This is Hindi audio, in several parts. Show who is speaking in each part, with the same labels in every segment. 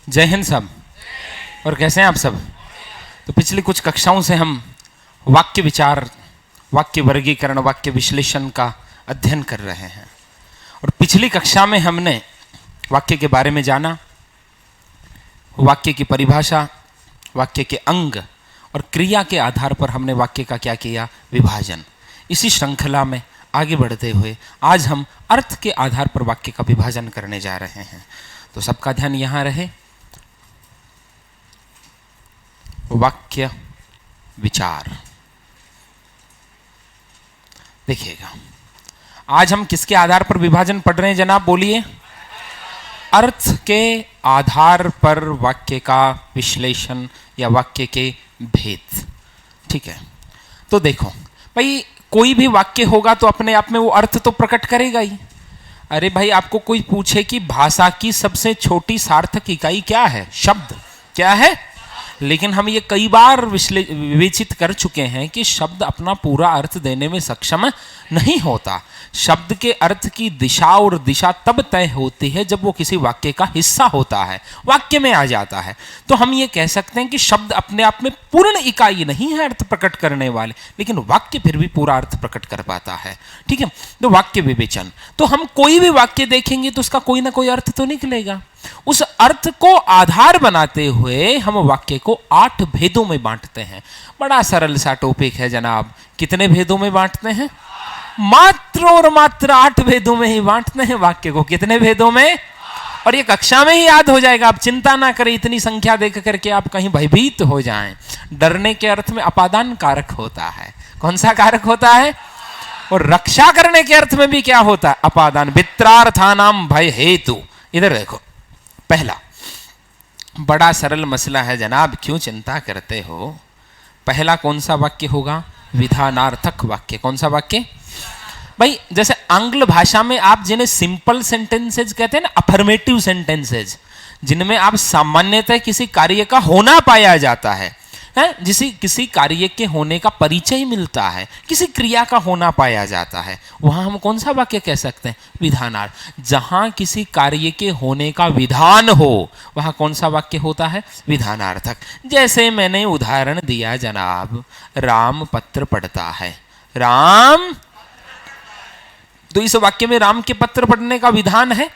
Speaker 1: जय हिंद सब। और कैसे हैं आप सब? तो पिछली कुछ कक्षाओं से हम वाक्य विचार, वाक्य वर्गीकरण, वाक्य विश्लेषण का अध्ययन कर रहे हैं। और पिछली कक्षा में हमने वाक्य के बारे में जाना, वाक्य की परिभाषा, वाक्य के अंग और क्रिया के आधार पर हमने वाक्य का क्या किया, विभाजन। इसी श्रृंखला में आगे बढ़ते हुए आज हम अर्थ के आधार पर वाक्य का विभाजन करने जा रहे हैं। तो सबका ध्यान यहाँ रहे। वाक्य विचार देखिएगा, आज हम किसके आधार पर विभाजन पढ़ रहे हैं जनाब? बोलिए। अर्थ के आधार पर वाक्य का विश्लेषण या वाक्य के भेद। ठीक है, तो देखो भाई, कोई भी वाक्य होगा तो अपने आप में वो अर्थ तो प्रकट करेगा ही। अरे भाई, आपको कोई पूछे कि भाषा की सबसे छोटी सार्थक इकाई क्या है? शब्द। क्या है? लेकिन हम ये कई बार विवेचित कर चुके हैं कि शब्द अपना पूरा अर्थ देने में सक्षम नहीं होता। शब्द के अर्थ की दिशा और दिशा तब तय होती है जब वो किसी वाक्य का हिस्सा होता है, वाक्य में आ जाता है। तो हम ये कह सकते हैं कि शब्द अपने आप में पूर्ण इकाई नहीं है अर्थ प्रकट करने वाले, लेकिन वाक्य फिर भी पूरा अर्थ प्रकट कर पाता है। ठीक है, तो वाक्य विवेचन। तो हम कोई भी वाक्य देखेंगे तो उसका कोई ना कोई अर्थ तो निकलेगा। उस अर्थ को आधार बनाते हुए हम वाक्य को 8 भेदों में बांटते हैं। बड़ा सरल सा टॉपिक है जनाब। कितने भेदों में बांटते हैं? मात्र और मात्र 8 भेदों में ही बांटते हैं वाक्य को। कितने भेदों में? और ये कक्षा में ही याद हो जाएगा, आप चिंता ना करें इतनी संख्या देख करके आप कहीं भयभीत हो जाएं। डरने के अर्थ में अपादान कारक होता है। कौन सा कारक होता है? और रक्षा करने के अर्थ में भी क्या होता है? अपादान। वित्रार्थानाम भय हेतु। इधर देखो, पहला बड़ा सरल मसला है जनाब, क्यों चिंता करते हो? पहला कौन सा वाक्य होगा? विधानार्थक वाक्य। कौन सा वाक्य भाई? जैसे आंग्ल भाषा में आप जिन्हें सिंपल सेंटेंसेज कहते हैं ना, अफर्मेटिव सेंटेंसेज, जिनमें आप सामान्यतः किसी कार्य का होना पाया जाता है, जिसे किसी कार्य के होने का परिचय मिलता है, किसी क्रिया का होना पाया जाता है, वहां हम कौन सा वाक्य कह सकते हैं? विधानार्थ। जहां किसी कार्य के होने का विधान हो वहां कौन सा वाक्य होता है? विधानार्थक। जैसे मैंने उदाहरण दिया जनाब, राम पत्र पढ़ता है। राम, तो इस वाक्य में राम के पत्र पढ़ने का विधान है,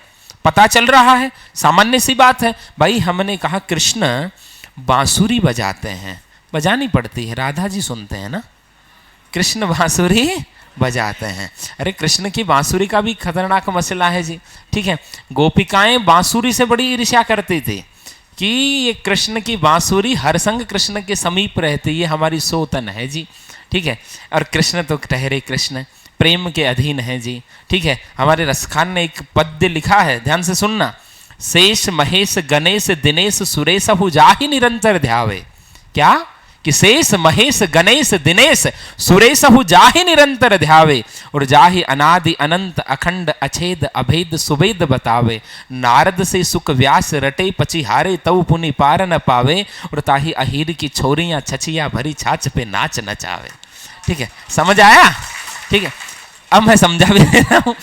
Speaker 1: पता चल रहा है, सामान्य सी बात है। भाई हमने कहा कृष्ण बांसुरी बजाते हैं, बजानी पड़ती है, राधा जी सुनते हैं ना, कृष्ण बांसुरी बजाते हैं। अरे कृष्ण की बांसुरी का भी खतरनाक मसला है जी। ठीक है, गोपिकाएं बांसुरी से बड़ी ईर्ष्या करती थी कि ये कृष्ण की बांसुरी हर संग कृष्ण के समीप रहती है, हमारी सोतन है जी। ठीक है, और कृष्ण तो ठहरे कृष्ण, प्रेम के अधीन है जी। ठीक है, हमारे रसखान ने एक पद्य लिखा है, ध्यान से सुनना। शेष महेश गणेश दिनेश सुरेश हु जाहि निरंतर ध्यावे। क्या? कि शेष महेश गणेश दिनेश सुरेश हु जाहि निरंतर ध्यावे, और जाहि अनादि अनंत अखंड अछेद अभेद सुवेद बतावे। नारद से सुख व्यास रटे पचिहारे तऊ पुनि पार न पावे, और ताहि अहीर की छोरियां छचिया भरी छाछ पे नाच नचावे। ठीक है, समझ आया? ठीक है, अब मैं समझा भी दे रहा हूं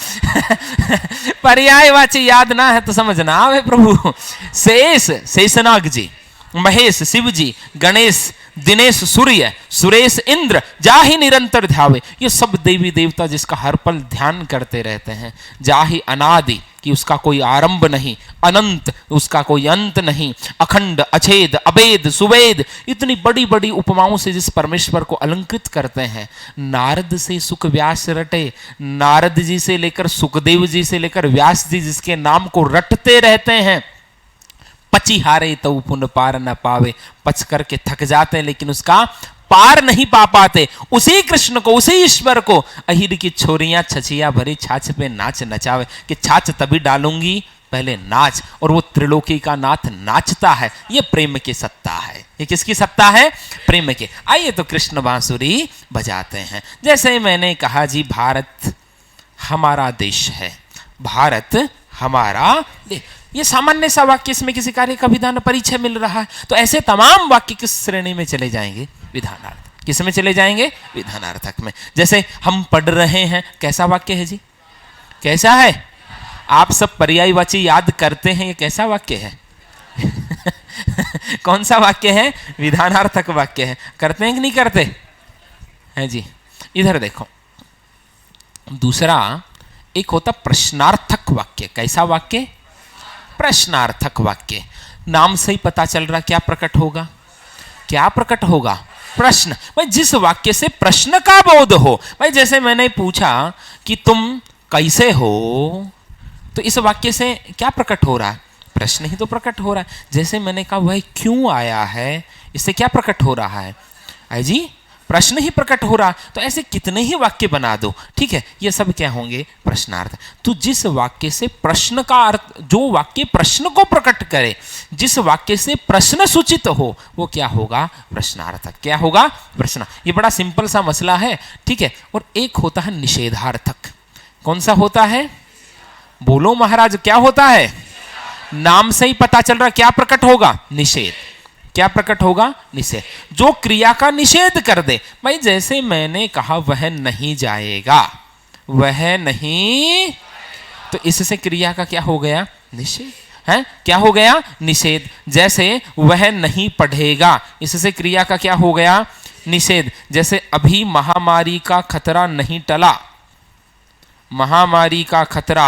Speaker 1: पर्यायवाची याद ना है तो समझना आवे प्रभु। शेष शेषनाग जी, महेश शिव जी, गणेश दिनेश सूर्य, सुरेश इंद्र, जाहि निरंतर ध्यावे, ये सब देवी देवता जिसका हर पल ध्यान करते रहते हैं। जाहि अनादि, कि उसका कोई आरंभ नहीं, अनंत, उसका कोई अंत नहीं, अखंड अछेद अभेद सुवेद, इतनी बड़ी बड़ी उपमाओं से जिस परमेश्वर को अलंकृत करते हैं। नारद से सुख व्यास रटे, नारद जी से लेकर सुखदेव जी से लेकर व्यास जी जिसके नाम को रटते रहते हैं। पचिहारे तो पुन पार न पावे, पच करके थक जाते हैं लेकिन उसका पार नहीं पा पाते। उसी कृष्ण को, उसी ईश्वर को अहीर की छोरियां छचिया भरी छाछ पे नाच नचावे, कि छाछ तभी डालूंगी, पहले नाच। और वो त्रिलोकी का नाथ नाचता है। ये प्रेम की सत्ता है। ये किसकी सत्ता है? प्रेम की। आइए तो कृष्ण बांसुरी बजाते हैं। जैसे मैंने कहा जी, भारत हमारा देश है, भारत हमारा देश, ये सामान्य सा वाक्य, इसमें किसी कार्य का विधान परिचय मिल रहा है। तो ऐसे तमाम वाक्य किस श्रेणी में चले जाएंगे? विधानार्थ। किस में चले जाएंगे? विधानार्थक में। जैसे हम पढ़ रहे हैं, कैसा वाक्य है जी? कैसा है? आप सब पर्यायवाची याद करते हैं, ये कैसा वाक्य है? कौन सा वाक्य है? विधानार्थक वाक्य है। करते हैं कि नहीं करते हैं जी? इधर देखो, दूसरा एक होता प्रश्नार्थक वाक्य। कैसा वाक्य? प्रश्नार्थक वाक्य। नाम से ही पता चल रहा क्या प्रकट होगा? क्या प्रकट होगा? प्रश्न। भाई जिस वाक्य से प्रश्न का बोध हो, भाई जैसे मैंने पूछा कि तुम कैसे हो, तो इस वाक्य से क्या प्रकट हो रहा है? प्रश्न ही तो प्रकट हो रहा है। जैसे मैंने कहा वह क्यों आया है, इससे क्या प्रकट हो रहा है? आई जी, प्रश्न ही प्रकट हो रहा। तो ऐसे कितने ही वाक्य बना दो, ठीक है, ये सब क्या होंगे? प्रश्नार्थ। तो जिस वाक्य से प्रश्न का अर्थ, जो वाक्य प्रश्न को प्रकट करे, जिस वाक्य से प्रश्न सूचित हो, वो क्या होगा? प्रश्नार्थक। क्या होगा? प्रश्न। ये बड़ा सिंपल सा मसला है, ठीक है। और एक होता है निषेधार्थक। कौन सा होता है? बोलो महाराज, क्या होता है? नाम से ही पता चल रहा क्या प्रकट होगा? निषेध। क्या प्रकट होगा? निषेध। जो क्रिया का निषेध कर दे। भाई जैसे मैंने कहा वह नहीं जाएगा, वह नहीं, तो इससे क्रिया का क्या हो गया? निषेध है। क्या हो गया? निषेध। जैसे वह नहीं पढ़ेगा, इससे क्रिया का क्या हो गया? निषेध। जैसे अभी महामारी का खतरा नहीं टला, महामारी का खतरा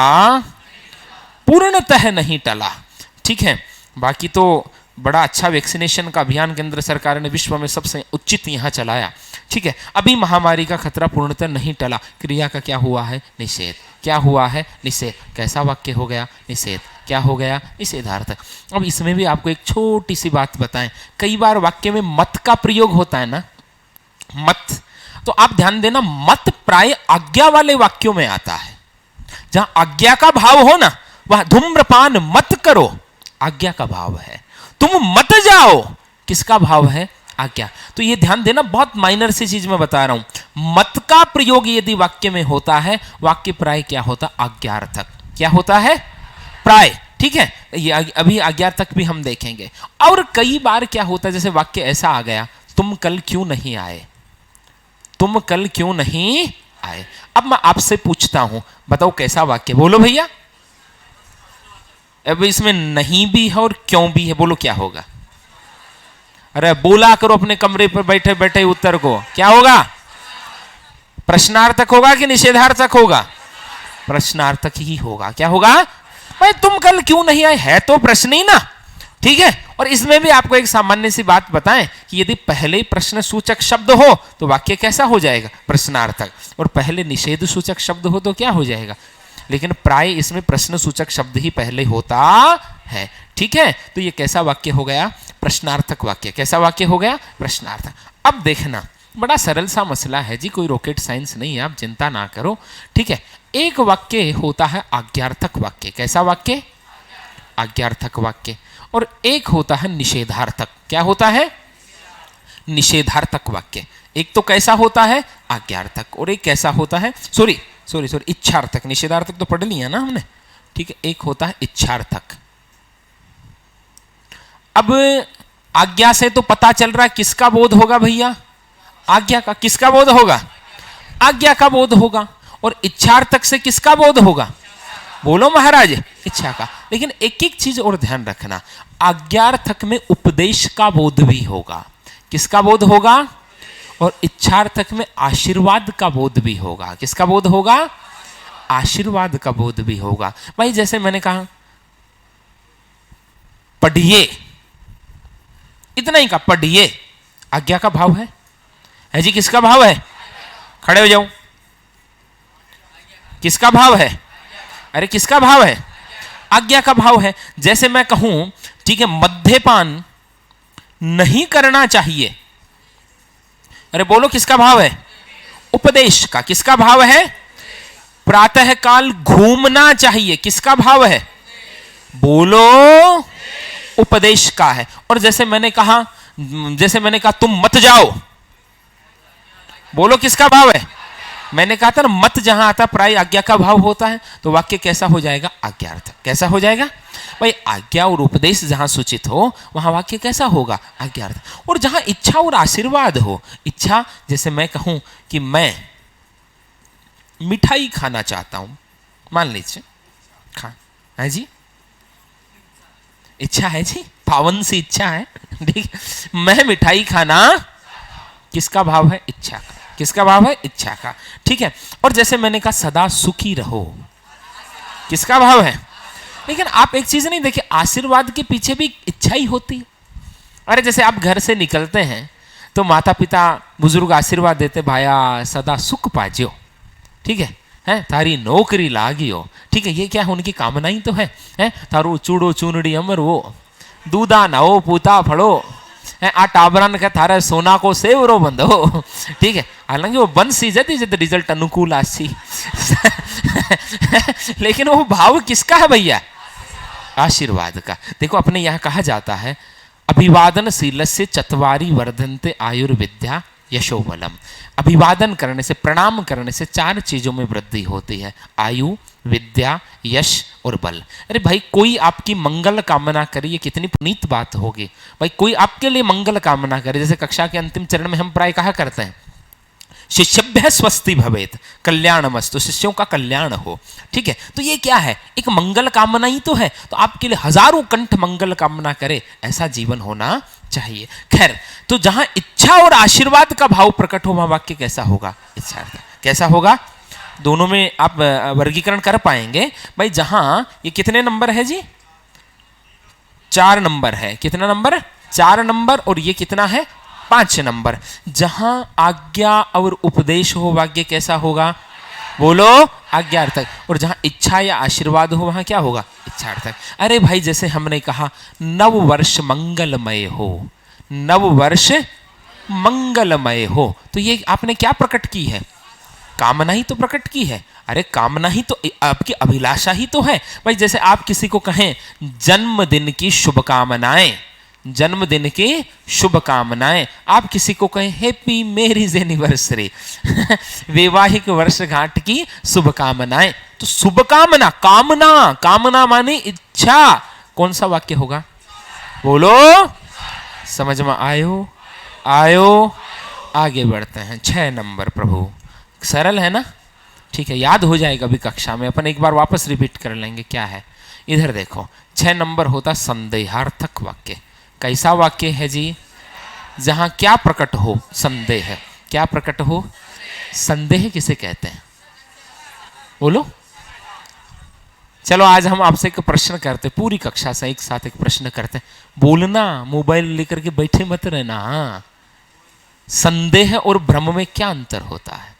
Speaker 1: पूर्णतः नहीं टला, ठीक है। बाकी तो बड़ा अच्छा वैक्सीनेशन का अभियान केंद्र सरकार ने विश्व में सबसे उचित यहाँ चलाया, ठीक है। अभी महामारी का खतरा पूर्णतः नहीं टला, क्रिया का क्या हुआ है? निषेध। क्या हुआ है? निषेध। कैसा वाक्य हो गया? निषेध। क्या हो गया? निषेधार्थक। अब इसमें भी आपको एक छोटी सी बात बताएं, कई बार वाक्य में मत का प्रयोग होता है ना, मत, तो आप ध्यान देना, मत प्राय आज्ञा वाले वाक्यों में आता है। जहां आज्ञा का भाव हो ना, वह धूम्रपान मत करो, आज्ञा का भाव है। तुम मत जाओ, किसका भाव है? आज्ञा। तो ये ध्यान देना, बहुत माइनर सी चीज मैं बता रहा हूं। मत का प्रयोग यदि वाक्य में होता है, वाक्य प्राय क्या होता? आज्ञार्थक। क्या होता है? प्राय, ठीक है। ये अभी आज्ञार्थक भी हम देखेंगे। और कई बार क्या होता है, जैसे वाक्य ऐसा आ गया, तुम कल क्यों नहीं आए, तुम कल क्यों नहीं आए। अब मैं आपसे पूछता हूं, बताओ कैसा वाक्य? बोलो भैया। अब इसमें नहीं भी है और क्यों भी है, बोलो क्या होगा? अरे बोला करो अपने कमरे पर बैठे बैठे उत्तर को, क्या होगा? प्रश्नार्थक होगा कि निषेधार्थक होगा? प्रश्नार्थक ही होगा। क्या होगा? भाई तुम कल क्यों नहीं आए, है तो प्रश्न ही ना, ठीक है। और इसमें भी आपको एक सामान्य सी बात बताएं कि यदि पहले प्रश्न सूचक शब्द हो तो वाक्य कैसा हो जाएगा? प्रश्नार्थक। और पहले निषेध सूचक शब्द हो तो क्या हो जाएगा? लेकिन प्राय इसमें प्रश्न सूचक शब्द ही पहले होता है, ठीक है। तो ये कैसा वाक्य हो गया? प्रश्नार्थक वाक्य। कैसा वाक्य हो गया? प्रश्नार्थक। अब देखना, बड़ा सरल सा मसला है जी, कोई रॉकेट साइंस नहीं है, आप चिंता ना करो, ठीक है। एक वाक्य होता है आज्ञार्थक वाक्य। कैसा वाक्य? आज्ञार्थक वाक्य। और एक होता है निषेधार्थक। क्या होता है? निषेधार्थक वाक्य। एक तो कैसा होता है? आज्ञार्थक। और एक कैसा होता है? सॉरी, इच्छार्थक। निषेधार्थक तो पढ़ लिया ना हमने, ठीक है। एक होता है इच्छार्थक। अब आज्ञा से तो पता चल रहा है किसका बोध होगा भैया? आज्ञा का। किसका बोध होगा? आज्ञा का बोध होगा। और इच्छार्थक से किसका बोध होगा? बोलो महाराज, इच्छा का। लेकिन एक एक चीज और ध्यान रखना, आज्ञार्थक में उपदेश का बोध भी होगा। किसका बोध होगा? और इच्छार्थक में आशीर्वाद का बोध भी होगा। किसका बोध होगा? आशीर्वाद का बोध भी होगा। भाई जैसे मैंने कहा पढ़िए, इतना ही कहा, पढ़िए, आज्ञा का भाव है जी। किसका भाव है? खड़े हो जाओ। किसका भाव है? अरे किसका भाव है? आज्ञा का भाव है। जैसे मैं कहूं, ठीक है, मद्यपान नहीं करना चाहिए, अरे बोलो किसका भाव है? उपदेश का। किसका भाव है? प्रातः काल घूमना चाहिए, किसका भाव है? बोलो, उपदेश का है। और जैसे मैंने कहा तुम मत जाओ, बोलो किसका भाव है? मैंने कहा था ना, मत जहां आता प्राय आज्ञा का भाव होता है, तो वाक्य कैसा हो जाएगा? आज्ञार्थक। कैसा हो जाएगा भाई? आज्ञा और उपदेश जहां सूचित हो वहां वाक्य कैसा होगा? आज्ञार्थक। और जहां इच्छा और आशीर्वाद हो, इच्छा जैसे मैं कहूं कि मैं मिठाई खाना चाहता हूं, मान लीजिए, खा है जी, इच्छा है जी, पावन सी इच्छा है, ठीक। मैं मिठाई खाना, किसका भाव है? इच्छा का। किसका भाव है? इच्छा का, ठीक है। और जैसे मैंने कहा सदा सुखी रहो, किसका भाव है? लेकिन आप एक चीज नहीं देखिए, आशीर्वाद के पीछे भी इच्छा ही होती है। अरे जैसे आप घर से निकलते हैं तो माता पिता बुजुर्ग आशीर्वाद देते, भाया सदा सुख पाजियो, ठीक है, हैं तारी नौकरी लागियो, ठीक है। ये क्या है? उनकी कामना ही तो है, हैं तारू चूड़ो चूनड़ी अमर वो दूधा नवो पूता फड़ो, आ टाबरन का थारा सोना को सेवरो बंधो, ठीक है। हालांकि वो बन सी जती जब रिजल्ट अनुकूल आसी लेकिन वो भाव किसका है भैया? आशीर्वाद का। देखो अपने यहाँ कहा जाता है, अभिवादन शीलस्य चत्वारि वर्धन्ते आयुर्विद्या यशोबलम। अभिवादन करने से, प्रणाम करने से 4 चीजों में वृद्धि होती है, आयु, विद्या, यश और बल। अरे भाई कोई आपकी मंगल कामना करे, ये कितनी पुनीत बात होगी भाई। कोई आपके लिए मंगल कामना करे, जैसे कक्षा के अंतिम चरण में हम प्राय कहा करते हैं, शिष्यभ्य स्वस्ति भवेत कल्याणमस्तु, शिष्यों का कल्याण हो, ठीक है। तो ये क्या है? एक मंगल कामना ही तो है। तो आपके लिए हजारों कंठ मंगल कामना करे, ऐसा जीवन होना चाहिए। खैर, तो जहां इच्छा और आशीर्वाद का भाव प्रकट हो, वहां वाक्य कैसा होगा? इच्छार्थ। कैसा होगा? दोनों में आप वर्गीकरण कर पाएंगे भाई। जहां ये कितने नंबर है जी? 4 नंबर है। कितना नंबर? 4 नंबर। और ये कितना है? 5 नंबर। जहां आज्ञा और उपदेश हो, वाक्य कैसा होगा? बोलो, आज्ञार्थक। और जहां इच्छा या आशीर्वाद हो, वहां क्या होगा? इच्छार्थक। अरे भाई जैसे हमने कहा नव वर्ष मंगलमय हो, नव वर्ष मंगलमय हो, तो ये आपने क्या प्रकट की है? कामना ही तो प्रकट की है। अरे कामना ही तो आपकी अभिलाषा ही तो है भाई। जैसे आप किसी को कहें जन्मदिन की शुभकामनाएं, जन्मदिन की शुभकामनाएं, आप किसी को कहें हैप्पी मैरिज एनिवर्सरी वैवाहिक वर्षगांठ की शुभकामनाएं, तो शुभकामना, कामना, कामना माने इच्छा, कौन सा वाक्य होगा? बोलो, समझ में आयो? आयो? आगे बढ़ते हैं। 6 नंबर प्रभु, सरल है ना, ठीक है, याद हो जाएगा अभी कक्षा में, अपन एक बार वापस रिपीट कर लेंगे। क्या है? इधर देखो, 6 नंबर होता संदेहार्थक वाक्य। कैसा वाक्य है जी? जहां क्या प्रकट हो? संदेह। क्या प्रकट हो? संदेह किसे कहते हैं? बोलो। चलो आज हम आपसे एक प्रश्न करते, पूरी कक्षा से एक साथ एक प्रश्न करते। बोलना, मोबाइल लेकर के बैठे मत रहना। संदेह और भ्रम में क्या अंतर होता है?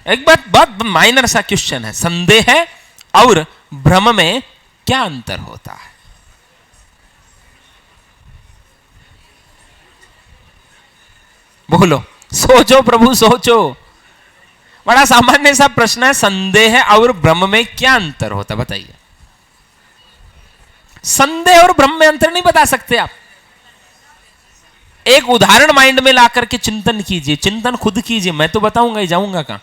Speaker 1: एक बात, बहुत माइनर सा क्वेश्चन है। संदेह और भ्रम में क्या अंतर होता है? बोलो, सोचो प्रभु, सोचो। बड़ा सामान्य सा प्रश्न है, संदेह और भ्रम में क्या अंतर होता है? बताइए। संदेह और भ्रम में अंतर नहीं बता सकते आप? एक उदाहरण माइंड में ला करके चिंतन कीजिए, चिंतन खुद कीजिए, मैं तो बताऊंगा ही, जाऊंगा कहां?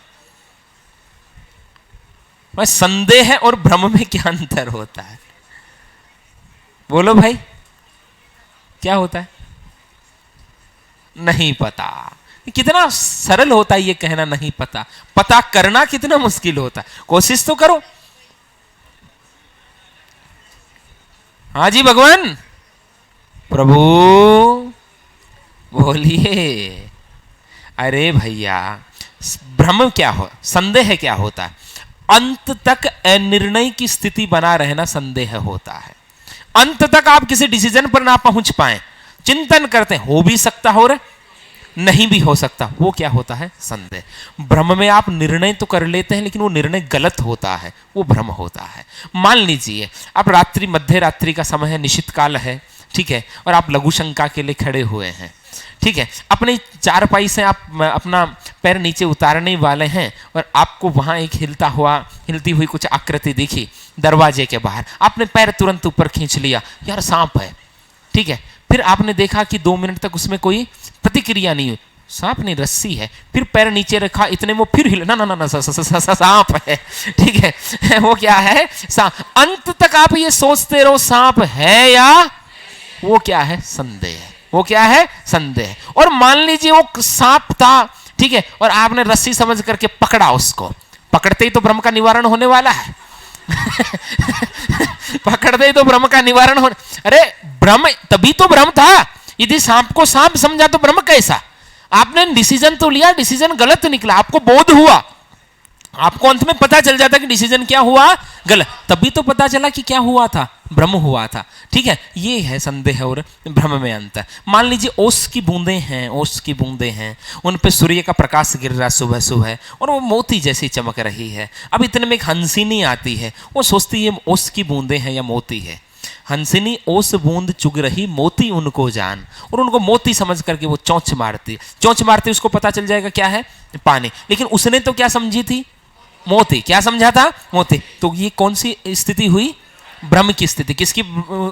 Speaker 1: संदेह और भ्रम में क्या अंतर होता है? बोलो भाई, क्या होता है? नहीं पता। कितना सरल होता है ये कहना नहीं पता, पता करना कितना मुश्किल होता है। कोशिश तो करो। हाँ जी भगवान, प्रभु बोलिए। अरे भैया, भ्रम क्या हो, संदेह क्या होता है? अंत तक अनिर्णय की स्थिति बना रहना संदेह होता है। अंत तक आप किसी डिसीजन पर ना पहुंच पाए, चिंतन करते हैं, हो भी सकता हो, नहीं भी हो सकता, वो क्या होता है? संदेह। भ्रम में आप निर्णय तो कर लेते हैं, लेकिन वो निर्णय गलत होता है, वो भ्रम होता है। मान लीजिए आप रात्रि, मध्य रात्रि का समय है, निशित काल है, ठीक है, और आप लघु शंका के लिए खड़े हुए हैं, ठीक है। अपने चारपाई से आप अपना पैर नीचे उतारने वाले हैं और आपको वहां एक हिलती हुई कुछ आकृति दिखी दरवाजे के बाहर। आपने पैर तुरंत ऊपर खींच लिया, यार सांप है, ठीक है। फिर आपने देखा कि 2 मिनट तक उसमें कोई प्रतिक्रिया नहीं हुई, सांप नहीं, रस्सी है। फिर पैर नीचे रखा, इतने वो फिर हिला, ना ना ना, सांप है, ठीक है, वो क्या है? सांप। अंत तक आप ये सोचते रहो सांप है या वो क्या है? संदेह। वो क्या है? संदेह। और मान लीजिए वो सांप था, ठीक है, और आपने रस्सी समझ करके पकड़ा उसको, पकड़ते ही तो भ्रम का निवारण होने वाला है। पकड़ दे तो भ्रम का निवारण हो। अरे भ्रम तभी तो भ्रम था, यदि सांप को सांप समझा तो भ्रम कैसा? आपने डिसीजन तो लिया, डिसीजन गलत निकला, आपको बोध हुआ, आपको अंत में पता चल जाता कि डिसीजन क्या हुआ, गलत, तभी तो पता चला कि क्या हुआ था, भ्रम हुआ था। ठीक है, ये है संदेह और भ्रम में अंतर। मान लीजिए ओस की बूंदें हैं, ओस की बूंदें हैं, उन पे सूर्य का प्रकाश गिर रहा सुबह सुबह और वो मोती जैसी चमक रही है। अब इतने में एक हंसिनी आती है, वो सोचती है ओस की बूंदें हैं या मोती है। हंसिनी ओस बूंद चुग रही मोती उनको जान, और उनको मोती समझ करके वो चोंच मारती, चोंच मारती, उसको पता चल जाएगा क्या है, पानी। लेकिन उसने तो क्या समझी थी, मोती। क्या समझा था, मोती। तो ये कौन सी स्थिति हुई, भ्रम की स्थिति। किसकी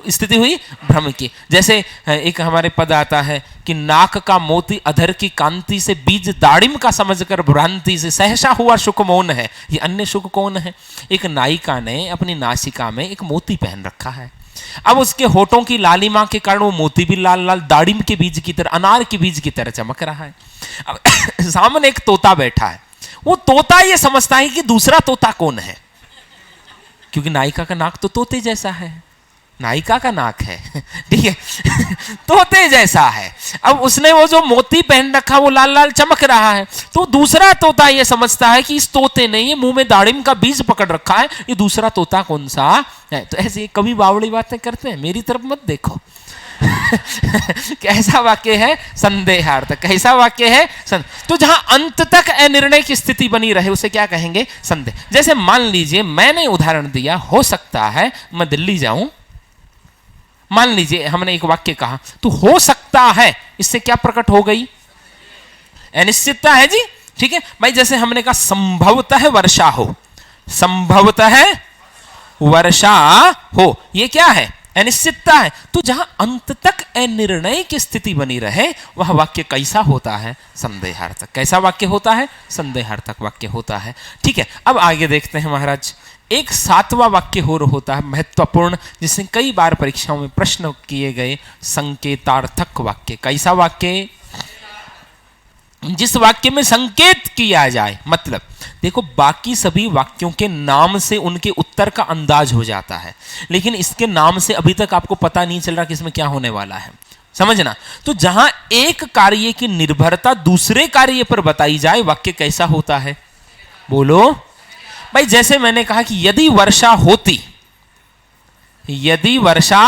Speaker 1: स्थिति हुई, भ्रम की। जैसे एक हमारे पद आता है कि नाक का मोती अधर की कांति से बीज दाड़िम का समझकर भ्रांति से सहसा हुआ शुक मौन है। ये अन्य शुक कौन है, एक नायिका ने अपनी नासिका में एक मोती पहन रखा है। अब उसके होठों की लालिमा के कारण वो मोती भी लाल लाल दाड़िम के बीज की तरह, अनार के बीज की तरह चमक रहा है। अब सामने एक तोता बैठा है, वो तोता ये समझता है कि दूसरा तोता कौन है, क्योंकि नायिका का नाक तो तोते जैसा है, नायिका का नाक है, ठीक है, तोते जैसा है। अब उसने वो जो मोती पहन रखा वो लाल लाल चमक रहा है, तो दूसरा तोता ये समझता है कि इस तोते ने ये मुंह में दाड़िम का बीज पकड़ रखा है, ये दूसरा तोता कौन सा है। तो ऐसे कभी बावड़ी बातें करते हैं, मेरी तरफ मत देखो। कैसा वाक्य है, संदेहार्थक। कैसा वाक्य है, तो जहां अंत तक अनिर्णय की स्थिति बनी रहे उसे क्या कहेंगे, संदेह। जैसे मान लीजिए मैंने उदाहरण दिया, हो सकता है मैं दिल्ली जाऊं, मान लीजिए हमने एक वाक्य कहा, तो हो सकता है, इससे क्या प्रकट हो गई, अनिश्चितता है जी। ठीक है भाई, जैसे हमने कहा संभवतः वर्षा हो, संभवतः वर्षा हो, ये क्या है, अनिश्चितता है। तो जहां अंत तक अनिर्णय की स्थिति बनी रहे वह वाक्य कैसा होता है, संदेहार्थक। कैसा वाक्य होता है, संदेहार्थक वाक्य होता है। ठीक है, अब आगे देखते हैं महाराज। एक सातवां वाक्य हो होता है महत्वपूर्ण, जिससे कई बार परीक्षाओं में प्रश्न किए गए, संकेतार्थक वाक्य। कैसा वाक्य, जिस वाक्य में संकेत किया जाए, मतलब देखो बाकी सभी वाक्यों के नाम से उनके उत्तर का अंदाज हो जाता है, लेकिन इसके नाम से अभी तक आपको पता नहीं चल रहा कि इसमें क्या होने वाला है, समझना। तो जहां एक कार्य की निर्भरता दूसरे कार्य पर बताई जाए, वाक्य कैसा होता है, बोलो भाई। जैसे मैंने कहा कि यदि वर्षा होती, यदि वर्षा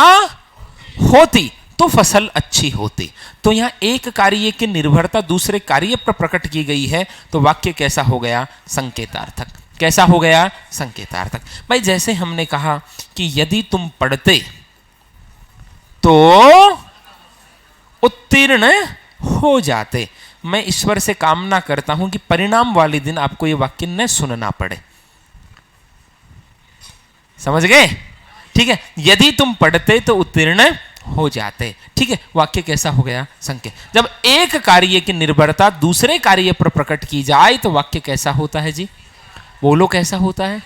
Speaker 1: होती तो फसल अच्छी होती। तो यहां एक कार्य की निर्भरता दूसरे कार्य पर प्रकट की गई है, तो वाक्य कैसा हो गया, संकेतार्थक। कैसा हो गया, संकेतार्थक। भाई जैसे हमने कहा कि यदि तुम पढ़ते तो उत्तीर्ण हो जाते। मैं ईश्वर से कामना करता हूं कि परिणाम वाले दिन आपको यह वाक्य न सुनना पड़े, समझ गए। ठीक है, यदि तुम पढ़ते तो उत्तीर्ण हो जाते। ठीक है, वाक्य कैसा हो गया, संकेत। जब एक कार्य की निर्भरता दूसरे कार्य पर प्रकट की जाए तो वाक्य कैसा होता है जी, बोलो कैसा होता है,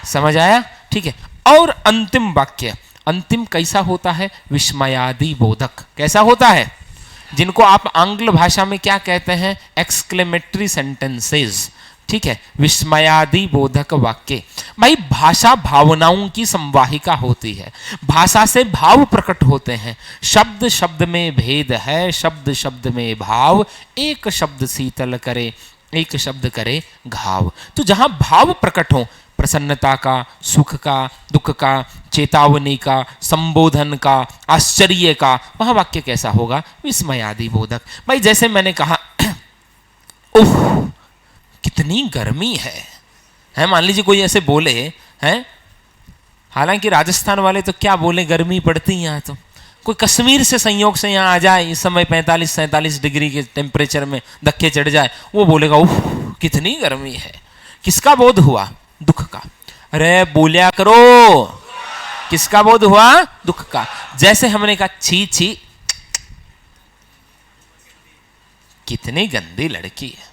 Speaker 1: समझ आया। ठीक है, और अंतिम वाक्य, अंतिम कैसा होता है, विस्मयादि बोधक। कैसा होता है, जिनको आप आंग्ल भाषा में क्या कहते हैं, एक्सक्लेमेटरी सेंटेंसेस। ठीक है, विस्मयादि बोधक वाक्य। भाई भाषा भावनाओं की संवाहिका होती है, भाषा से भाव प्रकट होते हैं। शब्द शब्द में भेद है, शब्द शब्द में भाव, एक शब्द शीतल करे, एक शब्द करे घाव। तो जहां भाव प्रकट हो, प्रसन्नता का, सुख का, दुख का, चेतावनी का, संबोधन का, आश्चर्य का, वह वाक्य कैसा होगा, विस्मयादि बोधक। भाई जैसे मैंने कहा उफ कितनी गर्मी है, मान लीजिए कोई ऐसे बोले हैं, हालांकि राजस्थान वाले तो क्या बोले, गर्मी पड़ती है यहाँ। तो कोई कश्मीर से संयोग से यहाँ आ जाए, इस समय 45-47 डिग्री के टेम्परेचर में धक्के चढ़ जाए, वो बोलेगा उफ कितनी गर्मी है। किसका बोध हुआ, दुख का। अरे बोलिया करो, किसका बोध हुआ, दुख का। जैसे हमने कहा छी छी कितनी गंदी लड़की है,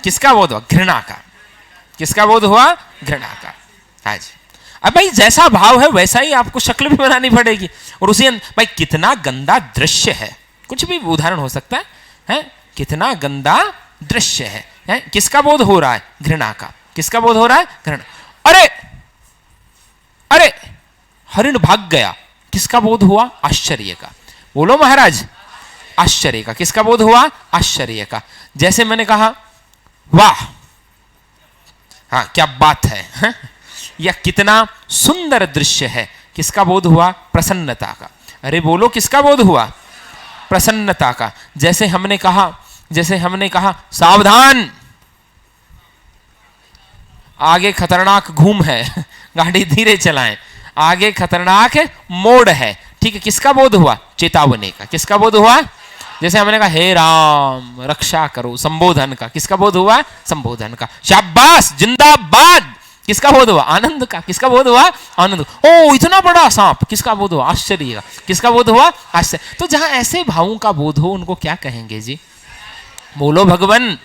Speaker 1: किसका बोध हुआ, घृणा का। किसका बोध हुआ, घृणा का। हाँ जी, अब भाई जैसा भाव है वैसा ही आपको शक्ल भी बनानी पड़ेगी। और उसी भाई कितना गंदा दृश्य है, कुछ भी उदाहरण हो सकता है, कितना गंदा दृश्य है, किसका बोध हो रहा है, घृणा का। किसका बोध हो रहा है, घृणा। अरे अरे हरिण भाग गया, किसका बोध हुआ? आश्चर्य का। बोलो महाराज, आश्चर्य का। किसका बोध हुआ? आश्चर्य का। जैसे मैंने कहा वाह, हाँ क्या बात है, या कितना सुंदर दृश्य है, किसका बोध हुआ? प्रसन्नता का। अरे बोलो, किसका बोध हुआ? प्रसन्नता का। जैसे हमने कहा सावधान, आगे खतरनाक घूम है, गाड़ी धीरे चलाएं, आगे खतरनाक मोड़ है, ठीक है, किसका बोध हुआ? चेतावनी का। किसका बोध हुआ? जैसे हमने कहा हे राम रक्षा करो, संबोधन का। किसका बोध हुआ? संबोधन का। शाबाश, जिंदाबाद, किसका बोध हुआ? आनंद का। किसका बोध हुआ? आनंद। ओ इतना बड़ा सांप, किसका बोध हुआ? आश्चर्य का। किसका बोध हुआ? आश्चर्य। तो जहां ऐसे भावों का बोध हो उनको क्या कहेंगे जी? बोलो भगवान,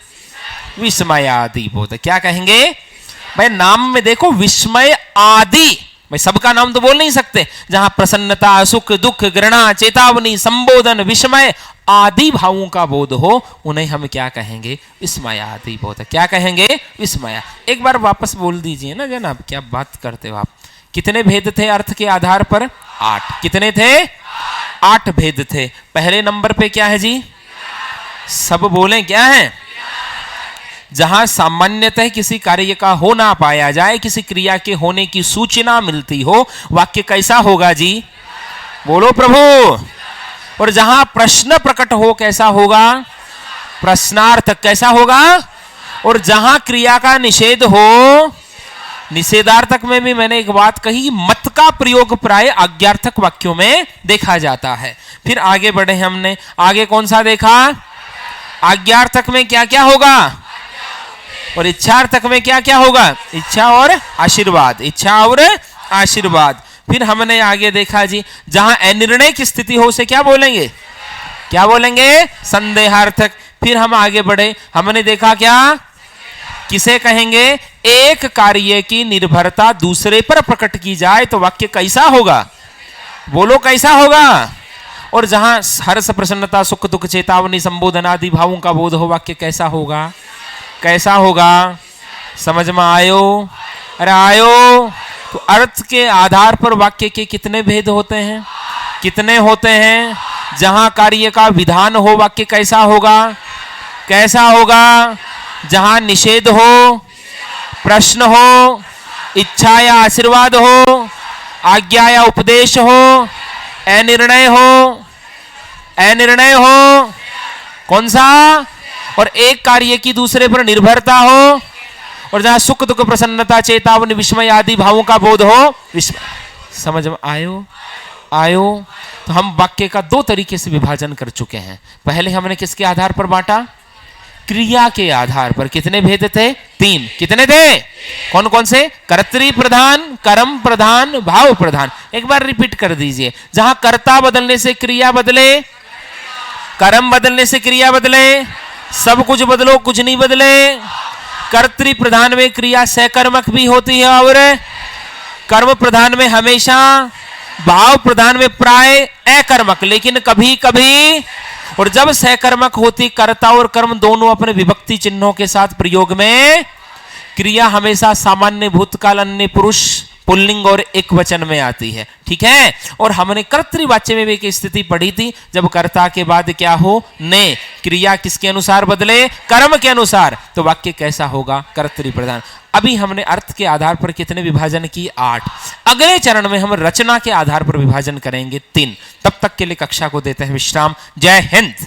Speaker 1: विस्मय आदि बोध। क्या कहेंगे भाई? नाम में देखो विस्मय आदि, भाई सबका नाम तो बोल नहीं सकते। जहां प्रसन्नता, सुख, दुख, घृणा, चेतावनी, संबोधन, विस्मय आदि भावों का बोध हो उन्हें हम क्या कहेंगे? विस्मय आदि बोध। क्या कहेंगे? विस्मय। एक बार वापस बोल दीजिए ना जनाब, क्या बात करते हो आप। कितने भेद थे अर्थ के आधार पर? 8। कितने थे? 8 भेद थे। पहले नंबर पे क्या है जी? सब बोले क्या है? जहां सामान्यतः किसी कार्य का हो ना पाया जाए, किसी क्रिया के होने की सूचना मिलती हो, वाक्य कैसा होगा जी? बोलो प्रभु। और जहां प्रश्न प्रकट हो कैसा होगा? प्रश्नार्थक। कैसा होगा? और जहां क्रिया का निषेध हो, निषेधार्थक में भी मैंने एक बात कही, मत का प्रयोग प्राय आज्ञार्थक वाक्यों में देखा जाता है। फिर आगे बढ़े हमने, आगे कौन सा देखा? आज्ञार्थक में क्या क्या होगा? और इच्छार्थक में क्या क्या होगा? इच्छा और आशीर्वाद। इच्छा और आशीर्वाद। फिर हमने आगे देखा जी, जहां अनिर्णय की स्थिति हो उसे क्या बोलेंगे? क्या बोलेंगे? संदेहार्थक। फिर हम आगे बढ़े, हमने देखा क्या? किसे कहेंगे? एक कार्य की निर्भरता दूसरे पर प्रकट की जाए तो वाक्य कैसा होगा? बोलो कैसा होगा? और जहां हर्ष, प्रसन्नता, सुख, दुख, चेतावनी, संबोधन आदि भावों का बोध हो, वाक्य कैसा होगा? कैसा होगा? समझ में आयो? अरे आयो। तो अर्थ के आधार पर वाक्य के कितने भेद होते हैं? कितने होते हैं? जहां कार्य का विधान हो वाक्य कैसा होगा? कैसा होगा? जहां निषेध हो, प्रश्न हो, इच्छा या आशीर्वाद हो, आज्ञा या उपदेश हो, अनिर्णय हो, कौन सा? और एक कार्य की दूसरे पर निर्भरता हो, और जहां सुख, दुख, प्रसन्नता, चेतावनी, विस्मय आदि भावों का बोध हो, विस्मय। समझ में आयो? तो हम वाक्य का 2 तरीके से विभाजन कर चुके हैं। पहले हमने किसके आधार पर बांटा? क्रिया के आधार पर। कितने भेद थे? 3। कितने थे? कौन कौन से? कर्तृ प्रधान, कर्म प्रधान, भाव प्रधान। एक बार रिपीट कर दीजिए। जहां कर्ता बदलने से क्रिया बदले, कर्म बदलने से क्रिया बदले, सब कुछ बदलो कुछ नहीं बदले। कर्तृ प्रधान में क्रिया सहकर्मक भी होती है और कर्म प्रधान में हमेशा, भाव प्रधान में प्राय अकर्मक, लेकिन कभी कभी। और जब सहकर्मक होती, कर्ता और कर्म दोनों अपने विभक्ति चिन्हों के साथ प्रयोग में, क्रिया हमेशा सामान्य भूतकाल, अन्य पुरुष, पुल्लिंग और एक वचन में आती है। ठीक है। और हमने कर्तृवाच्य में भी एक स्थिति पढ़ी थी, जब कर्ता के बाद क्या हो? ने। क्रिया किसके अनुसार बदले? कर्म के अनुसार। तो वाक्य कैसा होगा? कर्तृ प्रधान। अभी हमने अर्थ के आधार पर कितने विभाजन की? 8। अगले चरण में हम रचना के आधार पर विभाजन करेंगे 3। तब तक के लिए कक्षा को देते हैं विश्राम। जय हिंद।